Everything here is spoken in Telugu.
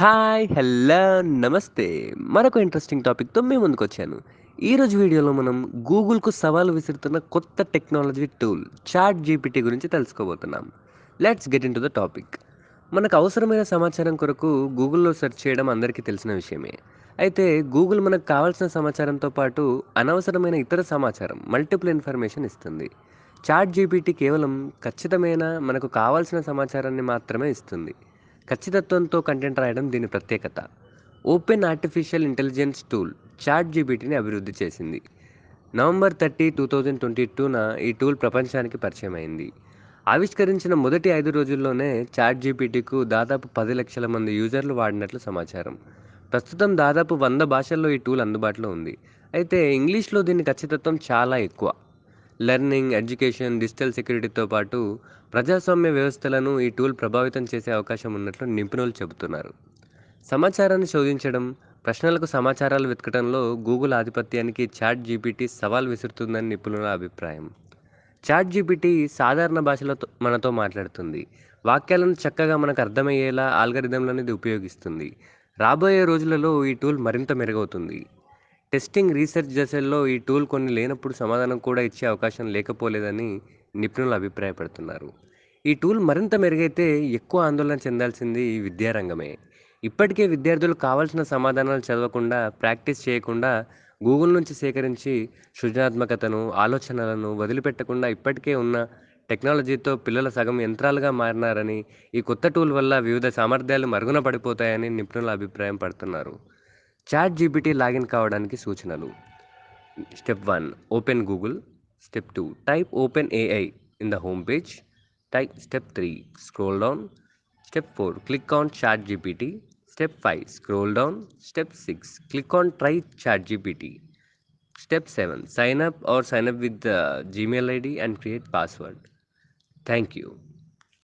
హాయ్! హలో! నమస్తే! మరొక ఇంట్రెస్టింగ్ టాపిక్‌తో మీ ముందుకొచ్చాను. ఈరోజు వీడియోలో మనం గూగుల్‌కు సవాలు విసురుతున్న కొత్త టెక్నాలజీ టూల్ చాట్ జీపీటీ గురించి తెలుసుకోబోతున్నాం. Let's get into the topic. మనకు అవసరమైన సమాచారం కొరకు గూగుల్‌లో సెర్చ్ చేయడం అందరికీ తెలిసిన విషయమే. అయితే గూగుల్ మనకు కావాల్సిన సమాచారంతో పాటు అనవసరమైన ఇతర సమాచారం మల్టిపుల్ ఇన్ఫర్మేషన్ ఇస్తుంది. చాట్ జీపీటీ కేవలం ఖచ్చితమైన మనకు కావాల్సిన సమాచారాన్ని మాత్రమే ఇస్తుంది. ఖచ్చితత్వంతో కంటెంట్ రాయడం దీని ప్రత్యేకత. Open artificial intelligence tool chat జీపీటీని అభివృద్ధి చేసింది. నవంబర్ 30, 2022న ఈ టూల్ ప్రపంచానికి పరిచయమైంది. ఆవిష్కరించిన మొదటి 5 రోజుల్లోనే చాట్ జీపీటీకు దాదాపు 10 లక్షల మంది యూజర్లు వాడినట్లు సమాచారం. ప్రస్తుతం దాదాపు 100 భాషల్లో ఈ టూల్ అందుబాటులో ఉంది. అయితే ఇంగ్లీష్‌లో దీని ఖచ్చితత్వం చాలా ఎక్కువ. లెర్నింగ్, ఎడ్యుకేషన్, డిజిటల్ సెక్యూరిటీతో పాటు ప్రజాస్వామ్య వ్యవస్థలను ఈ టూల్ ప్రభావితం చేసే అవకాశం ఉన్నట్లు నిపుణులు చెబుతున్నారు. సమాచారాన్ని శోధించడం, ప్రశ్నలకు సమాచారాలు వెతకడంలో గూగుల్ ఆధిపత్యానికి చాట్ జీపీటీ సవాల్ విసురుతుందని నిపుణుల అభిప్రాయం. చాట్ జీపీటీ సాధారణ భాషలో మనతో మాట్లాడుతుంది. వాక్యాలను చక్కగా మనకు అర్థమయ్యేలా ఆల్గరిథంలను ఇది ఉపయోగిస్తుంది. రాబోయే రోజులలో ఈ టూల్ మరింత మెరుగవుతుంది. టెస్టింగ్, రీసెర్చ్ దశల్లో ఈ టూల్ కొన్ని లేనప్పుడు సమాధానం కూడా ఇచ్చే అవకాశం లేకపోలేదని నిపుణులు అభిప్రాయపడుతున్నారు. ఈ టూల్ మరింత మెరుగైతే ఎక్కువ ఆందోళన చెందాల్సింది ఈ విద్యారంగమే. ఇప్పటికే విద్యార్థులు కావాల్సిన సమాధానాలు చదవకుండా, ప్రాక్టీస్ చేయకుండా గూగుల్ నుంచి సేకరించి సృజనాత్మకతను, ఆలోచనలను వదిలిపెట్టకుండా ఇప్పటికే ఉన్న టెక్నాలజీతో పిల్లలు సగం యంత్రాలుగా మారినారని, ఈ కొత్త టూల్ వల్ల వివిధ సామర్థ్యాలు మరుగున పడిపోతాయని నిపుణుల అభిప్రాయం పడుతున్నారు. చాట్ జీపీటీ లాగిన్ కావడానికి సూచనలు. Step 1, open Google. Step 2, type open AI in the home page. Step 3, scroll down. Step 4, click on chat GPT. Step 5, scroll down. Step 6, click on try chat gpt. Step 7, sign up with the Gmail ID and create password. Thank you.